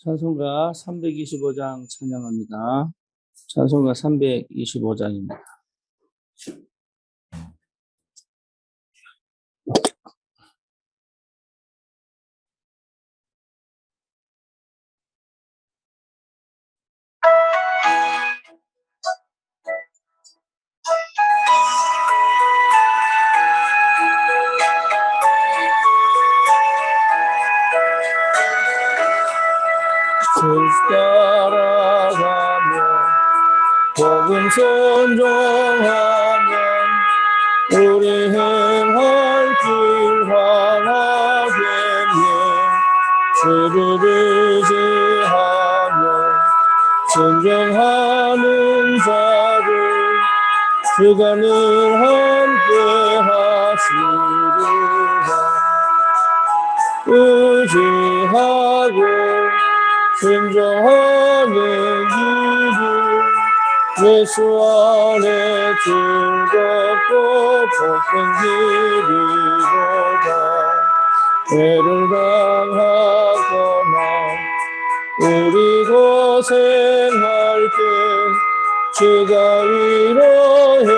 찬송가 325장 찬양합니다. 찬송가 325장입니다. 주 따라가며 복음 순종하면 우리 행할 길 하나되며 주를 의지하며 순종하는 자를 주가 늘 함께 하시리라. 의지하고 순종하는 길을 예수 안에 즐겁고 복된 길이로다. 죄를 당하거나 우리 고생할 때 주가 위로해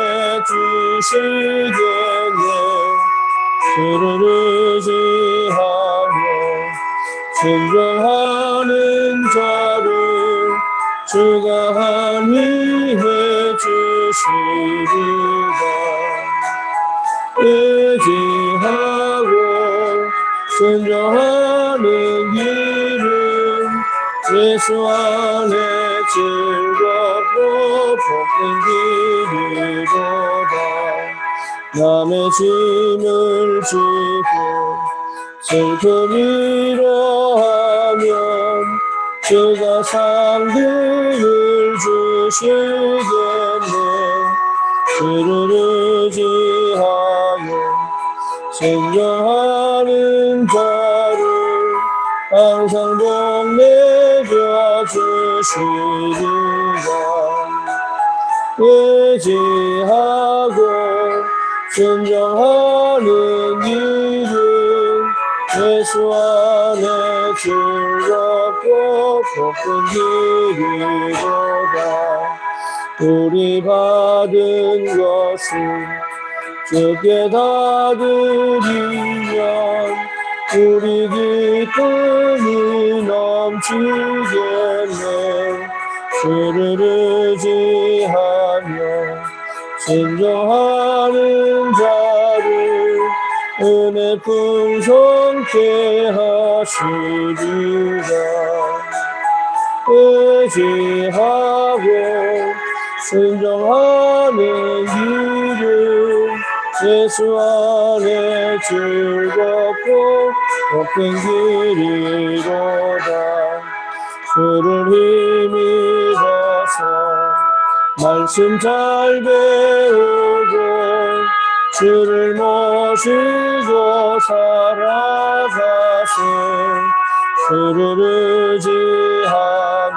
주시겠네. 주를 의지하며 순종하는 자를 주가 함께 해주시리라. 의지하고 순종하는 길은 예수 안에 즐겁고 복된 길이로다. 남의 짐을 지고 슬픔 위로하면 주가 상급을 주시겠네. 주를 의지하며 순종하는 자를 항상 복내려 주시리라. 의지하고 순종하는 길은 예수 안에 즐겁고 복된 길이로다. 우리 받은 것은 주께 다 드리면 우리 기쁨이 넘치겠네. 주를 의지하며 순종하는 자를 은혜 풍성케 하시리라. 의지하고 순종하는 길은 예수 안에 즐겁고 복된 길이로다. 주를 힘입어서 말씀 잘 배우고 주를 모시고 살아가세. 주를 의지하며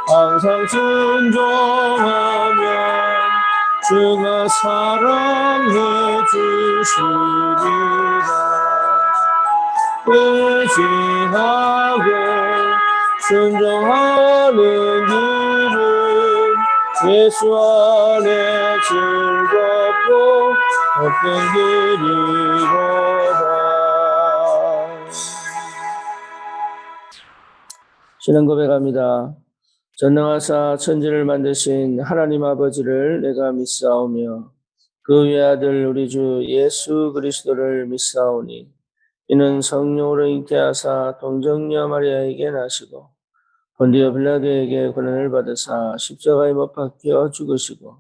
항상 순종하면 주가 사랑해 주시리라. 의지하고 순종하는 길은 예수 안에 즐겁고 복된 길이로다. 신앙 고백합니다. 전능하사 천지를 만드신 하나님 아버지를 내가 믿사오며 그 외아들 우리 주 예수 그리스도를 믿사오니 이는 성령으로 잉태하사 동정녀 마리아에게 나시고 본디오 빌라도에게 고난을 받으사 십자가에 못 박혀 죽으시고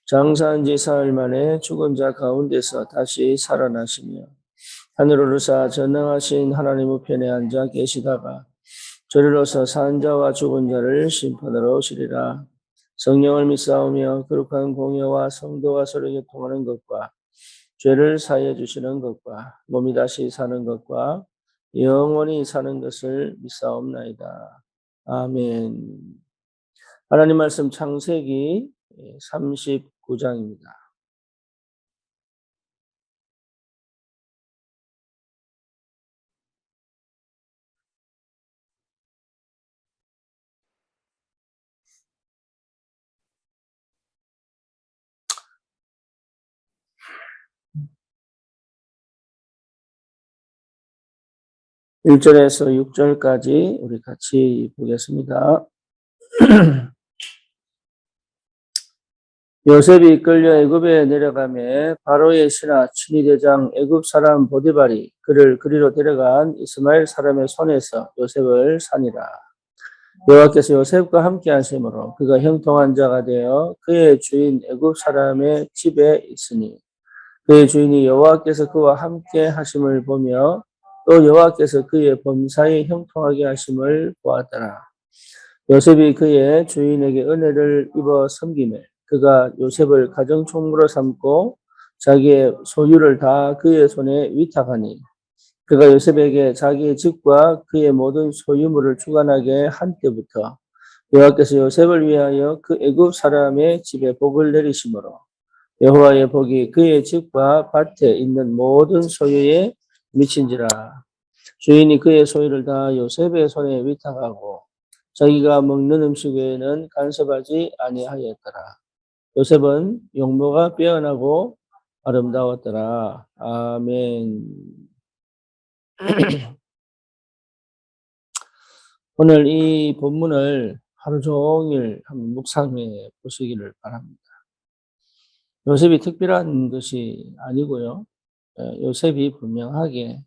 장사한 지 사흘 만에 죽은 자 가운데서 다시 살아나시며 하늘을 오르사 전능하신 하나님 우편에 앉아 계시다가 저리로서 산 자와 죽은 자를 심판하러 오시리라. 성령을 믿사오며 거룩한 공예와 성도와 서로 교통하는 것과 죄를 사하여 주시는 것과 몸이 다시 사는 것과 영원히 사는 것을 믿사옵나이다. 아멘. 하나님 말씀 창세기 39장입니다. 1절에서 6절까지 우리 같이 보겠습니다. 요셉이 끌려 애굽에 내려가매 바로의 신하 친위대장 애굽 사람 보디발이 그를 그리로 데려간 이스마엘 사람의 손에서 요셉을 산이라. 여호와께서 요셉과 함께 하심으로 그가 형통한 자가 되어 그의 주인 애굽 사람의 집에 있으니 그의 주인이 여호와께서 그와 함께 하심을 보며 또 여호와께서 그의 범사에 형통하게 하심을 보았더라. 요셉이 그의 주인에게 은혜를 입어 섬기매 그가 요셉을 가정총무로 삼고 자기의 소유를 다 그의 손에 위탁하니 그가 요셉에게 자기의 집과 그의 모든 소유물을 주관하게 한 때부터 여호와께서 요셉을 위하여 그 애굽 사람의 집에 복을 내리심으로 여호와의 복이 그의 집과 밭에 있는 모든 소유에 미친지라. 주인이 그의 소유를 다 요셉의 손에 위탁하고 자기가 먹는 음식 외에는 간섭하지 아니하였더라. 요셉은 용모가 빼어나고 아름다웠더라. 아멘. 오늘 이 본문을 하루 종일 한번 묵상해 보시기를 바랍니다. 요셉이 특별한 것이 아니고요. 요셉이 분명하게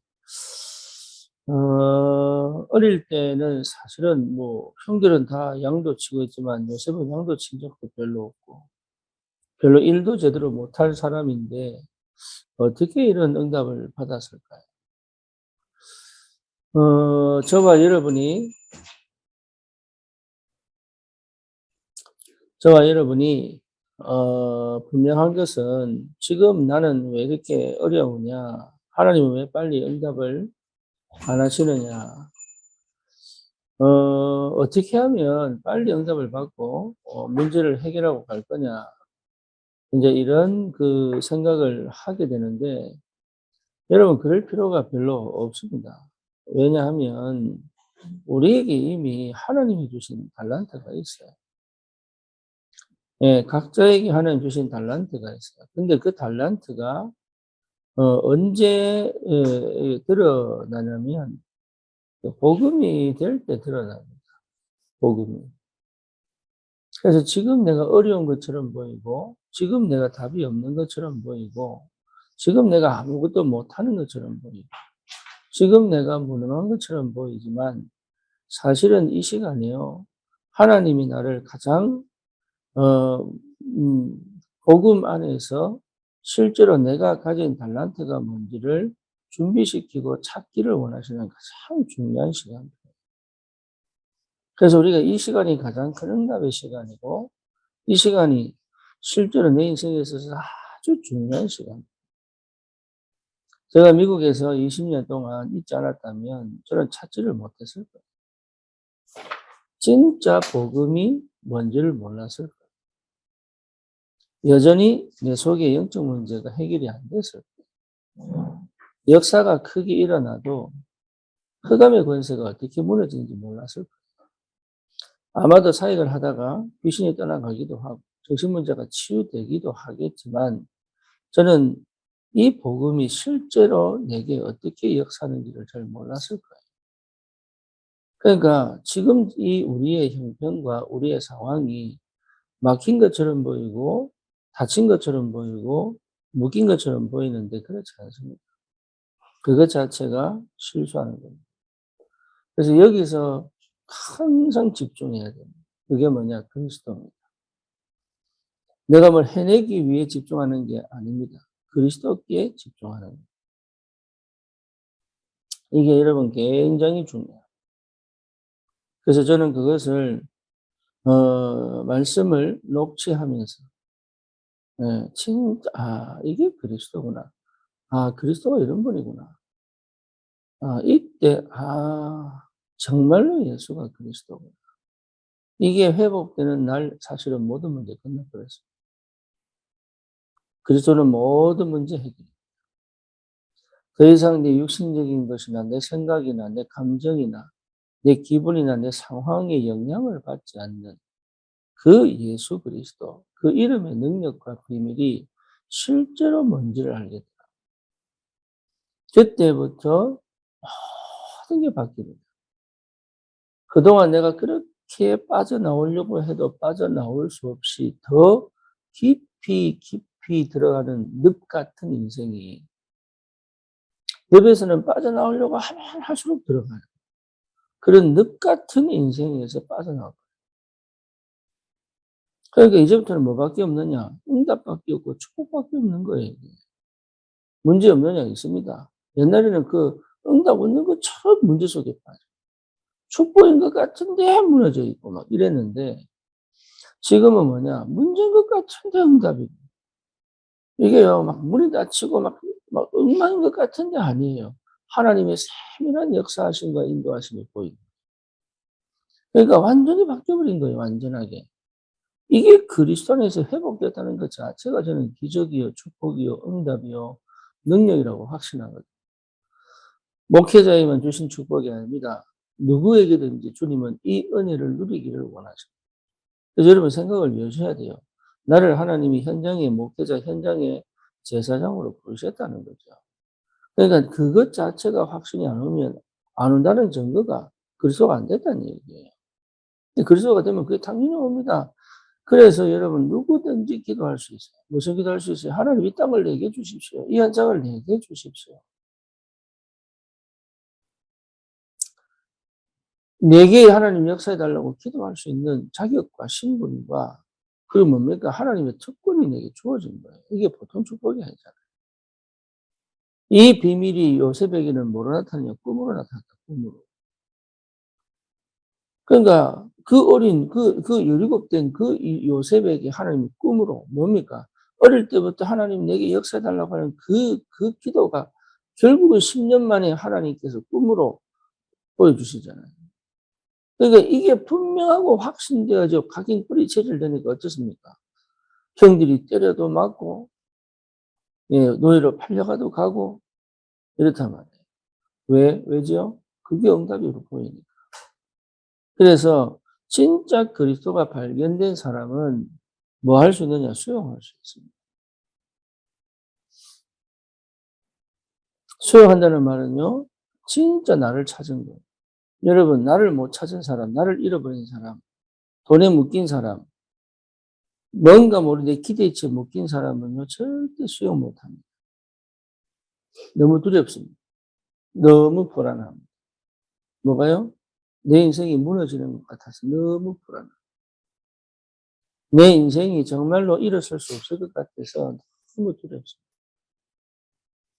어릴 때는 사실은 뭐 형들은 다 양도 치고 있지만 요셉은 양도 친 적도 별로 없고 별로 일도 제대로 못할 사람인데 어떻게 이런 응답을 받았을까요? 저와 여러분이 분명한 것은 지금 나는 왜 이렇게 어려우냐? 하나님은 왜 빨리 응답을 안 하시느냐? 어떻게 하면 빨리 응답을 받고 문제를 해결하고 갈 거냐? 이제 이런 그 생각을 하게 되는데 여러분 그럴 필요가 별로 없습니다. 왜냐하면 우리에게 이미 하나님이 주신 달란트가 있어요. 예, 각자에게 하나님 주신 달란트가 있어요. 근데 그 달란트가 언제 드러나냐면 그 복음이 될 때 드러납니다. 복음이. 그래서 지금 내가 어려운 것처럼 보이고 지금 내가 답이 없는 것처럼 보이고 지금 내가 아무것도 못하는 것처럼 보이고 지금 내가 무능한 것처럼 보이지만 사실은 이 시간에요. 하나님이 나를 가장 어 음 복음 안에서 실제로 내가 가진 달란트가 뭔지를 준비시키고 찾기를 원하시는 가장 중요한 시간이에요. 그래서 우리가 이 시간이 가장 큰 응답의 시간이고 이 시간이 실제로 내 인생에 있어서 아주 중요한 시간. 제가 미국에서 20년 동안 있지 않았다면 저는 찾지를 못했을 거예요. 진짜 복음이 뭔지를 몰랐을 거예요. 여전히 내 속에 영적 문제가 해결이 안 됐을 거예요. 역사가 크게 일어나도 흑암의 권세가 어떻게 무너지는지 몰랐을 거예요. 아마도 사역을 하다가 귀신이 떠나가기도 하고 정신문제가 치유되기도 하겠지만 저는 이 복음이 실제로 내게 어떻게 역사하는지를 잘 몰랐을 거예요. 그러니까 지금 이 우리의 형편과 우리의 상황이 막힌 것처럼 보이고 다친 것처럼 보이고 묶인 것처럼 보이는데 그렇지 않습니다. 그것 자체가 실수하는 겁니다. 그래서 여기서 항상 집중해야 됩니다. 그게 뭐냐? 그리스도입니다. 내가 뭘 해내기 위해 집중하는 게 아닙니다. 그리스도께 집중하는 거예요. 이게 여러분 굉장히 중요해요. 그래서 저는 그것을 말씀을 녹취하면서 진짜 이게 그리스도구나. 그리스도가 이런 분이구나. 이때 정말로 예수가 그리스도구나. 이게 회복되는 날 사실은 모든 문제 끝나버렸어요. 그리스도는 모든 문제 해결. 더 이상 내 육신적인 것이나 내 생각이나 내 감정이나 내 기분이나 내 상황에 영향을 받지 않는 그 예수 그리스도, 그 이름의 능력과 비밀이 실제로 뭔지를 알게 돼요. 그때부터 모든 게 바뀝니다. 그동안 내가 그렇게 빠져나오려고 해도 빠져나올 수 없이 더 깊이 들어가는 늪 같은 인생이 늪에서는 빠져나오려고 하면 할수록 들어가요. 그런 늪 같은 인생에서 빠져나올 거예요. 그러니까 이제부터는 뭐밖에 없느냐? 응답밖에 없고 축복밖에 없는 거예요. 문제 없느냐 있습니다. 옛날에는 그 응답 없는 것처럼 문제 속에 빠져. 축복인 것 같은데 무너져 있고 막 이랬는데 지금은 뭐냐? 문제인 것 같은데 응답이고. 이게요, 막 문이 닫히고 막 엉망인 것 같은데 아니에요. 하나님의 세밀한 역사하심과 인도하심이 보입니다. 그러니까 완전히 바뀌어버린 거예요, 완전하게. 이게 그리스도 안에서 회복됐다는 것 자체가 저는 기적이요, 축복이요, 응답이요, 능력이라고 확신하거든요. 목회자에만 주신 축복이 아닙니다. 누구에게든지 주님은 이 은혜를 누리기를 원하십니다. 그래서 여러분 생각을 해주셔야 돼요. 나를 하나님이 현장의 목회자, 현장의 제사장으로 부르셨다는 거죠. 그러니까 그것 자체가 확신이 안 오면 안 온다는 증거가 그리스도가 안 됐다는 얘기예요. 그리스도가 되면 그게 당연히 옵니다. 그래서 여러분 누구든지 기도할 수 있어요. 무슨 기도할 수 있어요? 하나님 이 땅을 내게 주십시오. 이 현장을 내게 주십시오. 내게 하나님 역사해 달라고 기도할 수 있는 자격과 신분과 그리고 뭡니까? 하나님의 특권이 내게 주어진 거예요. 이게 보통 축복이 아니잖아요. 이 비밀이 요셉에게는 뭐로 나타나냐? 꿈으로 나타났다. 꿈으로. 그러니까 그 어린 그 17된 그 요셉에게 하나님이 꿈으로 뭡니까? 어릴 때부터 하나님 내게 역사해 달라고 하는 그 기도가 결국은 10년 만에 하나님께서 꿈으로 보여주시잖아요. 그러니까 이게 분명하고 확신되어져 각인 뿌리 체질되니까 어떻습니까? 형들이 때려도 맞고, 예, 노예로 팔려가도 가고, 이렇단 말이에요. 왜죠? 그게 응답으로 보이니까. 그래서 진짜 그리스도가 발견된 사람은 뭐 할 수 있느냐? 수용할 수 있습니다. 수용한다는 말은요, 진짜 나를 찾은 거예요. 여러분, 나를 못 찾은 사람, 나를 잃어버린 사람, 돈에 묶인 사람, 뭔가 모르게 기대치에 묶인 사람은요, 절대 수용 못 합니다. 너무 두렵습니다. 너무 불안합니다. 뭐가요? 내 인생이 무너지는 것 같아서 너무 불안합니다. 내 인생이 정말로 일어설 수 없을 것 같아서 너무 두렵습니다.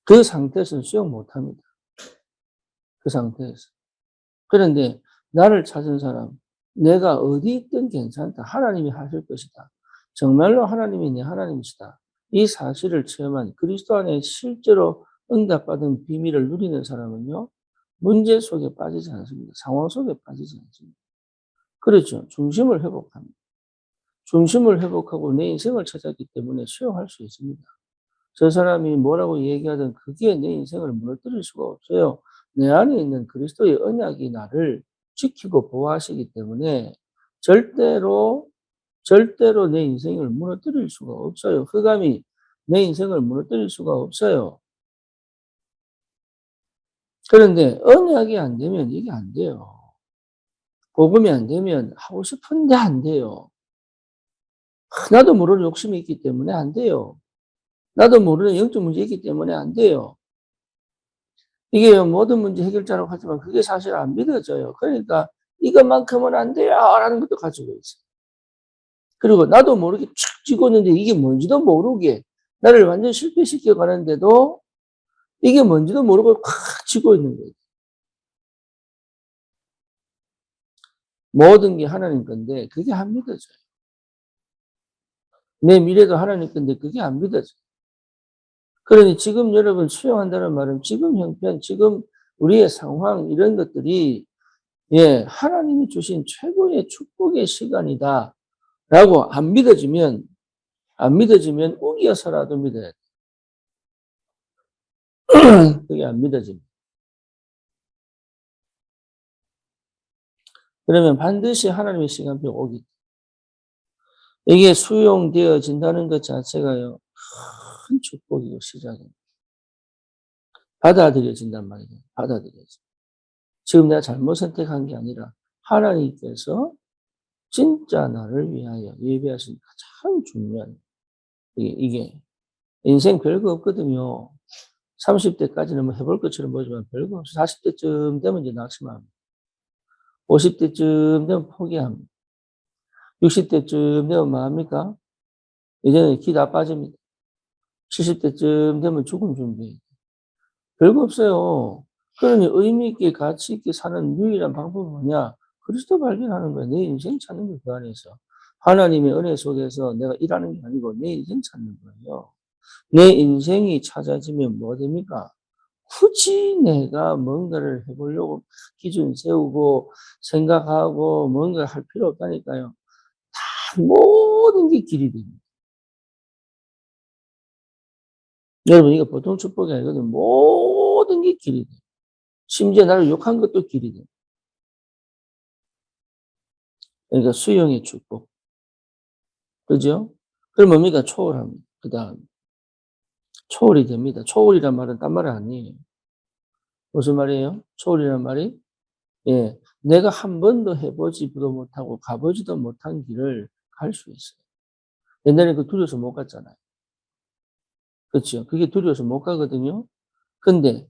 그 상태에서는 수용 못 합니다. 그 상태에서. 그런데 나를 찾은 사람, 내가 어디 있든 괜찮다. 하나님이 하실 것이다. 정말로 하나님이 내 하나님이시다. 이 사실을 체험한 그리스도 안에 실제로 응답받은 비밀을 누리는 사람은요, 문제 속에 빠지지 않습니다. 상황 속에 빠지지 않습니다. 그렇죠. 중심을 회복합니다. 중심을 회복하고 내 인생을 찾았기 때문에 수용할 수 있습니다. 저 사람이 뭐라고 얘기하든 그게 내 인생을 무너뜨릴 수가 없어요. 내 안에 있는 그리스도의 언약이 나를 지키고 보호하시기 때문에 절대로 내 인생을 무너뜨릴 수가 없어요. 흑암이 내 인생을 무너뜨릴 수가 없어요. 그런데 언약이 안 되면 이게 안 돼요. 복음이 안 되면 하고 싶은데 안 돼요. 나도 모르는 욕심이 있기 때문에 안 돼요. 나도 모르는 영적 문제 있기 때문에 안 돼요. 이게 모든 문제 해결자라고 하지만 그게 사실 안 믿어져요. 그러니까 이것만큼은 안 돼요 라는 것도 가지고 있어요. 그리고 나도 모르게 촥 쥐고 있는데 이게 뭔지도 모르게 나를 완전 실패시켜 가는데도 이게 뭔지도 모르고 콱 쥐고 있는 거예요. 모든 게 하나님 건데 그게 안 믿어져요. 내 미래도 하나님 건데 그게 안 믿어져요. 그러니 지금 여러분 수용한다는 말은 지금 형편, 지금 우리의 상황 이런 것들이 예, 하나님이 주신 최고의 축복의 시간이다라고 안 믿어지면 우겨서라도 믿어야 돼. 그게 안 믿어집니다. 그러면 반드시 하나님의 시간표가 오기. 이게 수용되어진다는 것 자체가요, 큰 축복이고 시작입니다. 받아들여진단 말이에요. 받아들여져. 지금 내가 잘못 선택한 게 아니라 하나님께서 진짜 나를 위하여 예비하신 가장 중요한 이게 인생 별거 없거든요. 30대까지는 뭐 해볼 것처럼 보지만 별거 없어. 40대쯤 되면 이제 낙심합니다. 50대쯤 되면 포기합니다. 60대쯤 되면 뭐합니까? 이제는 기 다 빠집니다. 70대쯤 되면 죽음 준비. 별거 없어요. 그러니 의미 있게 가치 있게 사는 유일한 방법은 뭐냐? 그리스도 발견하는 거야. 내 인생 찾는 거 그 안에서. 하나님의 은혜 속에서 내가 일하는 게 아니고 내 인생 찾는 거예요. 내 인생이 찾아지면 뭐 됩니까? 굳이 내가 뭔가를 해보려고 기준 세우고 생각하고 뭔가 할 필요 없다니까요. 다 모든 게 길이 됩니다. 여러분 이거 보통 축복이 아니거든요. 모든 게 길이 돼요. 심지어 나를 욕한 것도 길이 돼요. 그러니까 수용의 축복. 그죠? 그럼 뭡니까? 초월합니다. 그 다음. 초월이 됩니다. 초월이란 말은 딴 말은 아니에요. 무슨 말이에요? 초월이란 말이? 예. 내가 한 번도 해보지도 못하고 가보지도 못한 길을 갈 수 있어요. 옛날에 그 두려워서 못 갔잖아요. 그렇죠? 그게 두려워서 못 가거든요. 근데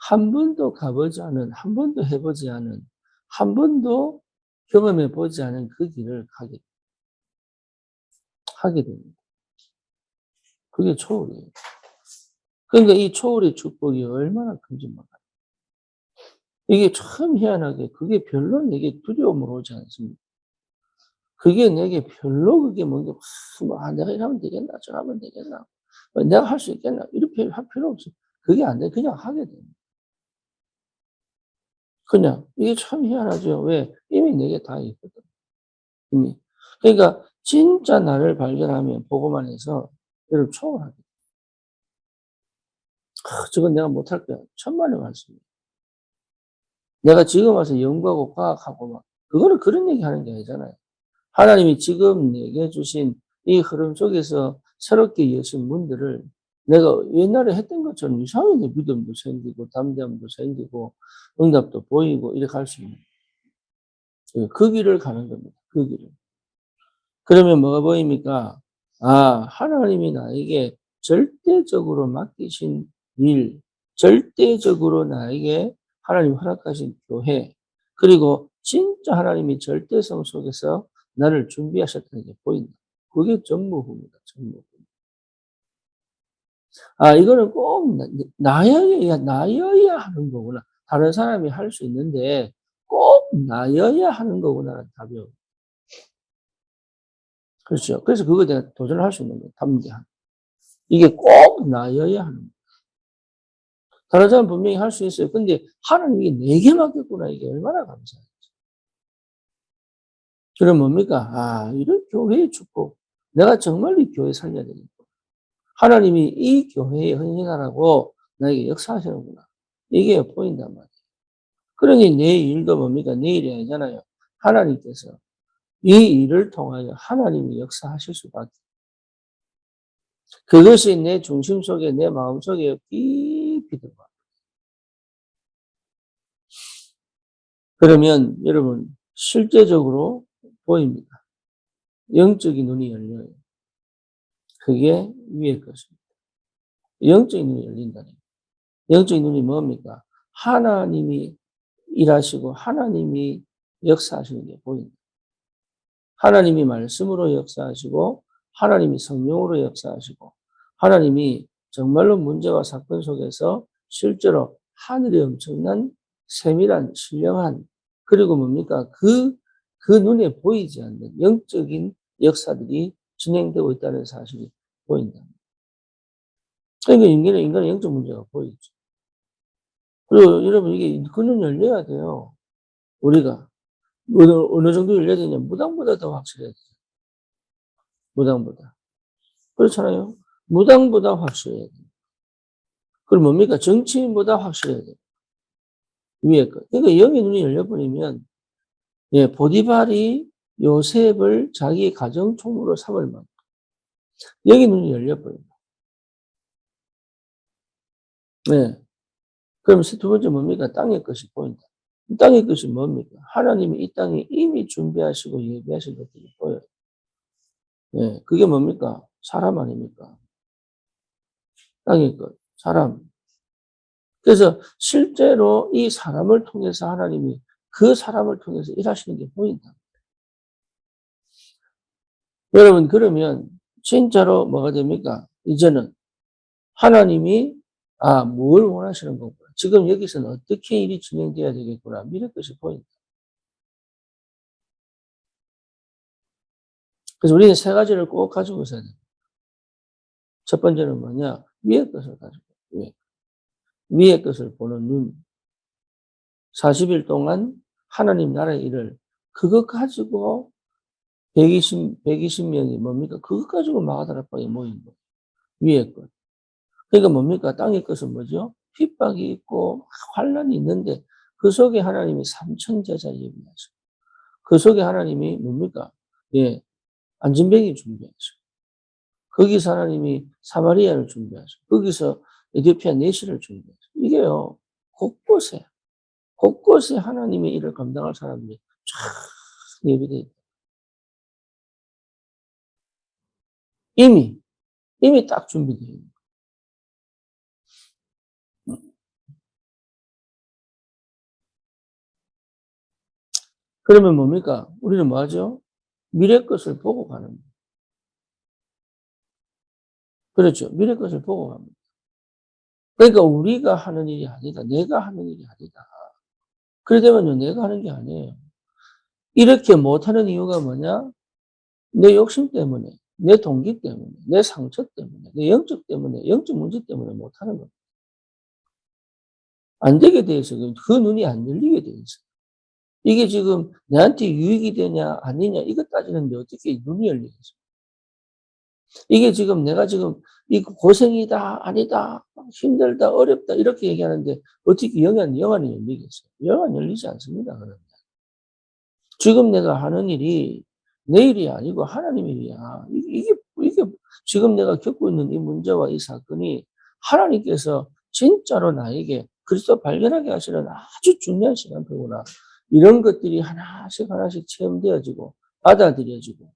한 번도 가보지 않은, 한 번도 해보지 않은, 한 번도 경험해 보지 않은 그 길을 하게 됩니다. 그게 초월이에요. 그러니까 이 초월의 축복이 얼마나 큰지 몰라요. 이게 참 희한하게 그게 별로 내게 두려움으로 오지 않습니다. 그게 내게 별로 그게 뭔가 내가 이러면 되겠나? 저 하면 되겠나? 내가 할 수 있겠나? 이렇게 할 필요 없어. 그게 안 돼. 그냥 하게 됩니다. 그냥. 이게 참 희한하죠. 왜? 이미 내게 다 있거든. 이미. 그러니까 진짜 나를 발견하면 보고만 해서 여러분 초월하게 돼. 저건 내가 못할 거야. 천만의 말씀이에요. 내가 지금 와서 연구하고 과학하고 막 그거는 그런 얘기하는 게 아니잖아요. 하나님이 지금 내게 주신 이 흐름 속에서 새롭게 여신 문들을 내가 옛날에 했던 것처럼 이상하게 믿음도 생기고 담대함도 생기고 응답도 보이고 이렇게 할 수 있는 그 길을 가는 겁니다. 그 길을. 그러면 뭐가 보입니까? 아, 하나님이 나에게 절대적으로 맡기신 일, 절대적으로 나에게 하나님 허락하신 교회, 그리고 진짜 하나님이 절대성 속에서 나를 준비하셨다는 게 보인다. 그게 전무후무다, 전무후. 아, 이거는 꼭 나여야 하는 거구나. 다른 사람이 할 수 있는데 꼭 나여야 하는 거구나라는 답이 오요. 그렇죠. 그래서 그거에 대해 도전을 할 수 있는 거예요. 담대함. 이게 꼭 나여야 하는 거예요. 다른 사람은 분명히 할 수 있어요. 근데 하나님이 내게 맡겼구나. 이게 얼마나 감사해요. 그럼 뭡니까? 아, 이런 교회의 축복. 내가 정말 이 교회 살려야 되겠다. 하나님이 이 교회에 헌신하라고 나에게 역사하시는구나. 이게 보인단 말이에요. 그러니 내 일도 뭡니까? 내 일이 아니잖아요. 하나님께서 이 일을 통하여 하나님이 역사하실 수밖에. 그것이 내 중심 속에, 내 마음 속에 깊이 들어가. 그러면 여러분, 실제적으로 보입니다. 영적인 눈이 열려요. 그게 위의 것입니다. 영적인 눈이 열린다는 거예요. 영적인 눈이 뭡니까? 하나님이 일하시고 하나님이 역사하시는 게 보인다. 하나님이 말씀으로 역사하시고 하나님이 성령으로 역사하시고 하나님이 정말로 문제와 사건 속에서 실제로 하늘의 엄청난 세밀한 신령한 그리고 뭡니까? 그 눈에 보이지 않는 영적인 역사들이 진행되고 있다는 사실이 보인다. 그러니까 인간의 영적 문제가 보이죠. 그리고 여러분 이게 그 눈 열려야 돼요. 우리가 어느 정도 열려야 되냐? 무당보다 더 확실해야 돼요. 무당보다. 그렇잖아요. 무당보다 확실해야 돼요. 그럼 뭡니까? 정치인보다 확실해야 돼요. 위에 거. 그러니까 영의 눈이 열려버리면 예, 보디발이 요셉을 자기 가정 총무로 삼을 만큼 영의 눈이 열려버립니다. 네. 그럼 두 번째 뭡니까? 땅의 것이 보인다. 땅의 것이 뭡니까? 하나님이 이 땅에 이미 준비하시고 예비하신 것들이 보여요. 예, 그게 뭡니까? 사람 아닙니까? 땅의 것, 사람. 그래서 실제로 이 사람을 통해서 하나님이 그 사람을 통해서 일하시는 게 보인다. 여러분, 그러면 진짜로 뭐가 됩니까? 이제는 하나님이 뭘 원하시는 거구나. 지금 여기서는 어떻게 일이 진행돼야 되겠구나. 이런 것이 보인다. 그래서 우리는 세 가지를 꼭 가지고 있어야 돼. 첫 번째는 뭐냐? 위의 것을 가지고. 위의 것을 보는 눈. 40일 동안 하나님 나라의 일을 그것 가지고 120명이 뭡니까? 그것 가지고 마가다락방에 모인 거예요. 위의 것. 그러니까 뭡니까? 땅의 것은 뭐죠? 핍박이 있고 환란이 있는데 그 속에 하나님이 3천 제자 예비하시고 그 속에 하나님이 뭡니까? 예, 안전뱅이 준비하시고 거기서 하나님이 사마리아를 준비하시고 거기서 에티오피아 내시를 준비하시고 이게요. 곳곳에 곳곳에 하나님의 일을 감당할 사람들이 쫙 예비되어 있다. 이미 딱 준비되어 있는 거예요. 그러면 뭡니까? 우리는 뭐 하죠? 미래 것을 보고 가는 거예요. 그렇죠. 미래 것을 보고 갑니다. 그러니까 우리가 하는 일이 아니다. 내가 하는 일이 아니다. 그러려면요, 내가 하는 게 아니에요. 이렇게 못하는 이유가 뭐냐? 내 욕심 때문에, 내 동기 때문에, 내 상처 때문에, 내 영적 때문에, 영적 문제 때문에 못하는 겁니다. 안 되게 돼 있어요. 그 눈이 안 열리게 돼 있어요. 이게 지금 내한테 유익이 되냐, 아니냐, 이거 따지는데 어떻게 눈이 열리겠어요? 이게 지금 내가 지금 이거 고생이다, 아니다, 힘들다, 어렵다, 이렇게 얘기하는데 어떻게 영안이 열리겠어요? 영안 열리지 않습니다, 그러면. 지금 내가 하는 일이 내 일이 아니고 하나님 일이야. 이게 지금 내가 겪고 있는 이 문제와 이 사건이 하나님께서 진짜로 나에게 그리스도 발견하게 하시는 아주 중요한 시간표구나. 이런 것들이 하나씩 하나씩 체험되어지고 받아들여지고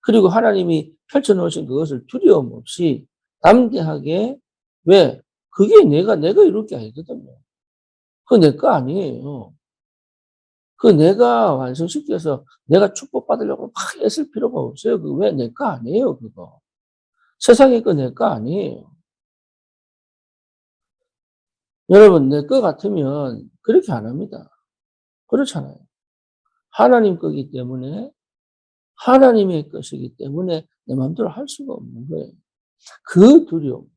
그리고 하나님이 펼쳐놓으신 그것을 두려움 없이 담대하게 왜? 그게 내가 이룰 게 아니거든요. 그거 내 거 아니에요. 그 내가 완성시켜서 내가 축복받으려고 막 애쓸 필요가 없어요. 그 왜 내 거 아니에요, 그거. 세상의 거 내 거 아니에요. 여러분, 내 거 같으면 그렇게 안 합니다. 그렇잖아요. 하나님 거기 때문에, 하나님의 것이기 때문에 내 마음대로 할 수가 없는 거예요. 그 두려움.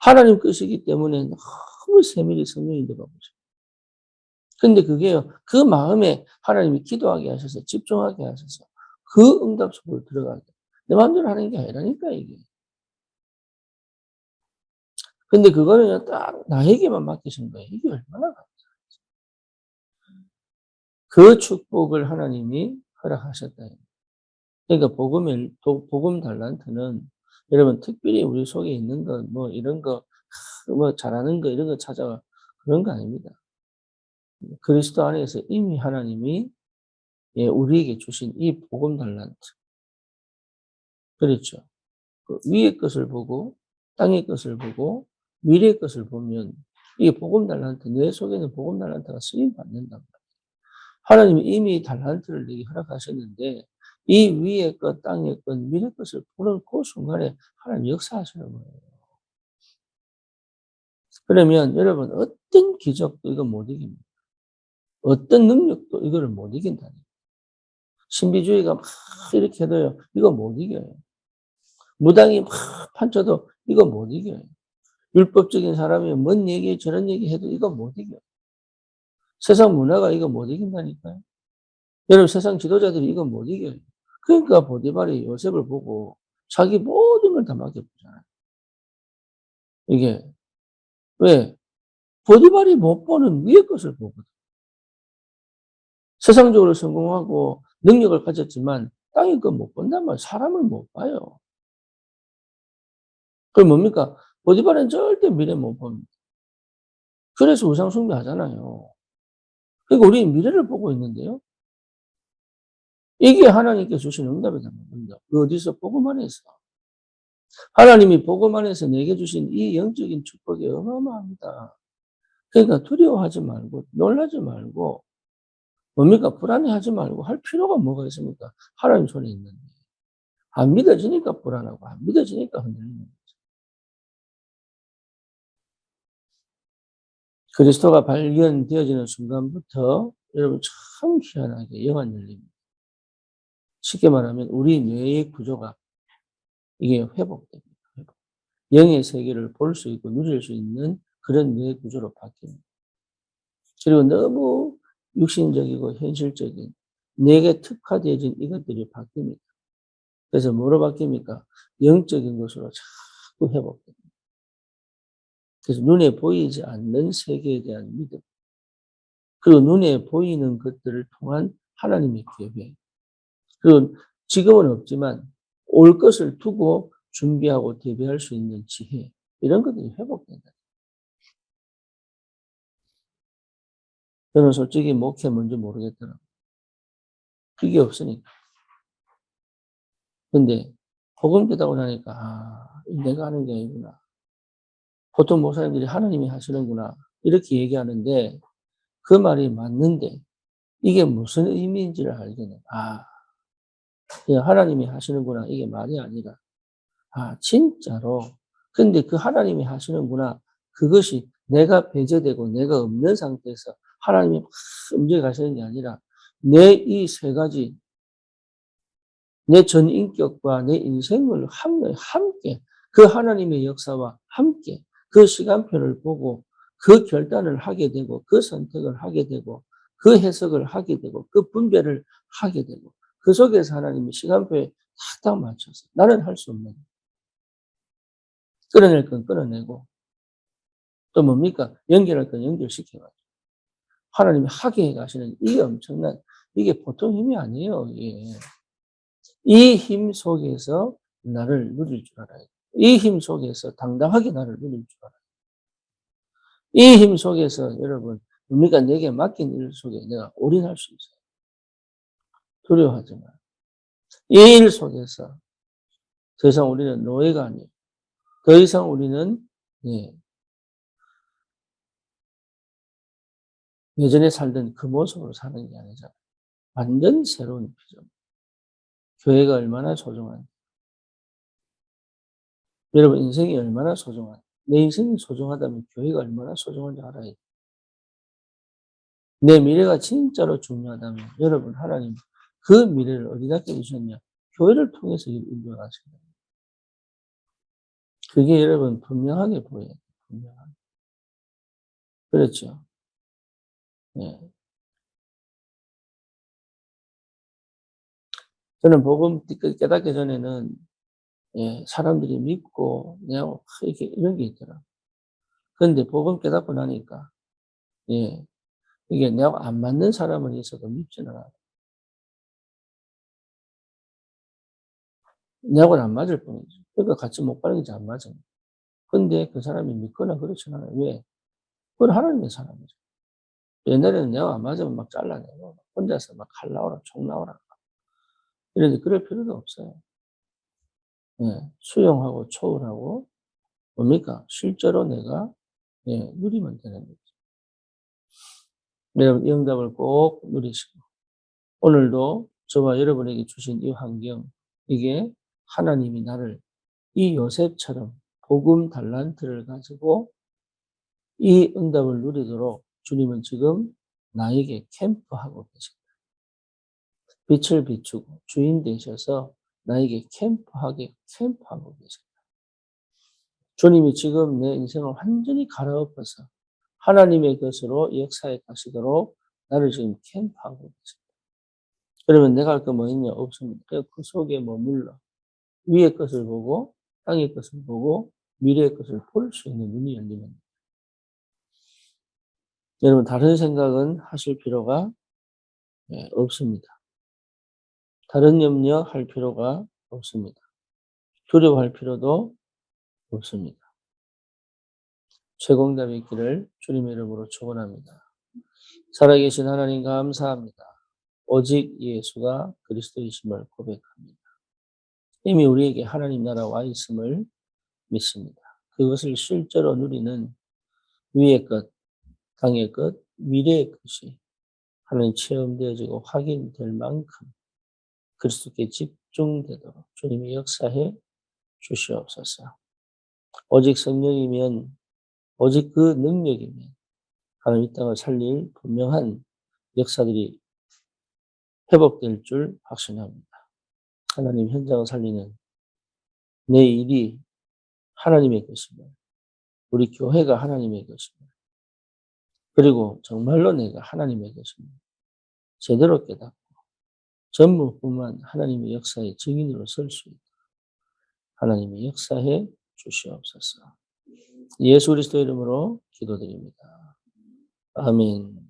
하나님 것이기 때문에 너무 세밀히 성령이 들어가보죠. 근데 그게요, 그 마음에 하나님이 기도하게 하셔서, 집중하게 하셔서, 그 응답 속으로 들어가게. 내 마음대로 하는 게 아니라니까, 이게. 근데 그거는 딱 나에게만 맡기신 거예요. 이게 얼마나 그 축복을 하나님이 허락하셨다. 그러니까 복음 달란트는 여러분 특별히 우리 속에 있는 거, 뭐 이런 거, 뭐 잘하는 거, 이런 거 찾아가 그런 거 아닙니다. 그리스도 안에서 이미 하나님이 우리에게 주신 이 복음 달란트. 그렇죠. 그 위의 것을 보고, 땅의 것을 보고, 미래의 것을 보면 이게 복음 달란트, 내 속에는 복음 달란트가 쓰임 받는다. 하나님이 이미 달란트를 내게 허락하셨는데 이 위의 것, 땅의 것, 미래 것을 보는 그 순간에 하나님 역사하시는 거예요. 그러면 여러분 어떤 기적도 이거 못 이깁니다. 어떤 능력도 이거를 못 이긴다니. 신비주의가 막 이렇게 해도요. 이거 못 이겨요. 무당이 막 판쳐도 이거 못 이겨요. 율법적인 사람이 뭔 얘기 저런 얘기 해도 이거 못 이겨요. 세상 문화가 이거 못 이긴다니까요. 여러분 세상 지도자들이 이거 못 이겨요. 그러니까 보디발이 요셉을 보고 자기 모든 걸 다 맡겨보잖아요. 이게 왜? 보디발이 못 보는 위의 것을 보거든. 세상적으로 성공하고 능력을 가졌지만 땅의 것 못 본단 말이에요. 사람을 못 봐요. 그럼 뭡니까? 보디발은 절대 미래 못 봅니다. 그래서 우상 숭배하잖아요. 그러니까 우리는 미래를 보고 있는데요. 이게 하나님께 주신 응답이란 말입니다. 그 어디서 보고만 해서. 하나님이 보고만 해서 내게 주신 이 영적인 축복이 어마어마합니다. 그러니까 두려워하지 말고 놀라지 말고 뭡니까? 불안해하지 말고 할 필요가 뭐가 있습니까? 하나님 손에 있는데. 안 믿어지니까 불안하고 안 믿어지니까 흔들리는 거예요. 그리스도가 발견되어지는 순간부터 여러분 참 희한하게 영안 열립니다. 쉽게 말하면 우리 뇌의 구조가 이게 회복됩니다. 회복. 영의 세계를 볼 수 있고 누릴 수 있는 그런 뇌 구조로 바뀝니다. 그리고 너무 육신적이고 현실적인 내게 특화되어진 이것들이 바뀝니다. 그래서 뭐로 바뀝니까? 영적인 것으로 자꾸 회복됩니다. 그래서 눈에 보이지 않는 세계에 대한 믿음, 그리고 눈에 보이는 것들을 통한 하나님의 계획, 그리고 지금은 없지만 올 것을 두고 준비하고 대비할 수 있는 지혜, 이런 것들이 회복된다. 저는 솔직히 목회 뭔지 모르겠더라고요. 그게 없으니까. 근데 복음 듣고 나니까 내가 하는 게 아니구나. 보통 목사님들이 하나님이 하시는구나 이렇게 얘기하는데 그 말이 맞는데 이게 무슨 의미인지를 알겠네. 그냥 하나님이 하시는구나 이게 말이 아니라 진짜로. 근데 그 하나님이 하시는구나 그것이 내가 배제되고 내가 없는 상태에서 하나님이 막 움직여 가시는 게 아니라 내 이 세 가지 내 전 인격과 내 인생을 함께 그 하나님의 역사와 함께 그 시간표를 보고 그 결단을 하게 되고 그 선택을 하게 되고 그 해석을 하게 되고 그 분별을 하게 되고 그 속에서 하나님이 시간표에 딱 맞춰서 나는 할 수 없는 끌어낼 건 끌어내고 또 뭡니까? 연결할 건 연결시켜 가지고 하나님이 하게 해 가시는 이게 엄청난 이게 보통 힘이 아니에요 이게. 이 힘 속에서 나를 누릴 줄 알아야 돼. 이 힘 속에서 당당하게 나를 누릴 줄 알아야 돼. 이 힘 속에서 여러분 뭡니까? 내게 맡긴 일 속에 내가 올인할 수 있어요. 두려워하지 마. 이 일 속에서 더 이상 우리는 노예가 아니에요. 더 이상 우리는 예, 예전에 살던 그 모습으로 사는 게 아니잖아요. 완전 새로운 피조. 교회가 얼마나 소중한, 여러분 인생이 얼마나 소중한, 내 인생이 소중하다면 교회가 얼마나 소중한지 알아야 돼. 내 미래가 진짜로 중요하다면 여러분 하나님 그 미래를 어디다 껴주셨냐? 교회를 통해서 인도하십니다. 그게 여러분 분명하게 보여요. 분명하게. 그렇죠. 예. 저는 복음 깨닫기 전에는 예, 사람들이 믿고 그냥 이렇게 이런 게 있더라. 그런데 복음 깨닫고 나니까 예, 이게 내가 안 맞는 사람은 있어도 믿지는 않아. 내하고는 안 맞을 뿐이지. 그러니까 같이 못 가는 게안 맞아. 근데 그 사람이 믿거나 그렇진 않아요. 왜? 그건 하나님의 사람이죠. 옛날에는 내가 안 맞으면 막 잘라내고 혼자서 막 칼 나오라 총 나오라 이런데 그럴 필요도 없어요. 예. 수용하고 초월하고 뭡니까? 실제로 내가 예, 누리면 되는 거죠. 여러분 이 응답을 꼭 누리시고 오늘도 저와 여러분에게 주신 이 환경 이게 하나님이 나를 이 요셉처럼 복음 달란트를 가지고 이 응답을 누리도록 주님은 지금 나에게 캠프하고 계십니다. 빛을 비추고 주인 되셔서 나에게 캠프하고 계십니다. 주님이 지금 내 인생을 완전히 갈아엎어서 하나님의 것으로 역사에 가시도록 나를 지금 캠프하고 계십니다. 그러면 내가 할 거 뭐 있냐? 없습니다. 그 속에 머물러 위의 것을 보고 땅의 것을 보고 미래의 것을 볼 수 있는 눈이 열리면 여러분 다른 생각은 하실 필요가 예, 없습니다. 다른 염려할 필요가 없습니다. 두려워할 필요도 없습니다. 최고 응답이 있기를 주님의 이름으로 축원합니다. 살아계신 하나님 감사합니다. 오직 예수가 그리스도이심을 고백합니다. 이미 우리에게 하나님 나라 와 있음을 믿습니다. 그것을 실제로 누리는 위의 것, 땅의 것, 미래의 것이 하나님 체험되어지고 확인될 만큼 그리스도께 집중되도록 주님이 역사해 주시옵소서. 오직 성령이면, 오직 그 능력이면 하나님 이 땅을 살릴 분명한 역사들이 회복될 줄 확신합니다. 하나님 현장을 살리는 내 일이 하나님의 것임을, 우리 교회가 하나님의 것임을, 그리고 정말로 내가 하나님의 것임을 제대로 깨닫고 전무후무한 하나님의 역사의 증인으로 설 수 있도록 하나님이 역사해 주시옵소서. 예수 그리스도 이름으로 기도드립니다. 아멘.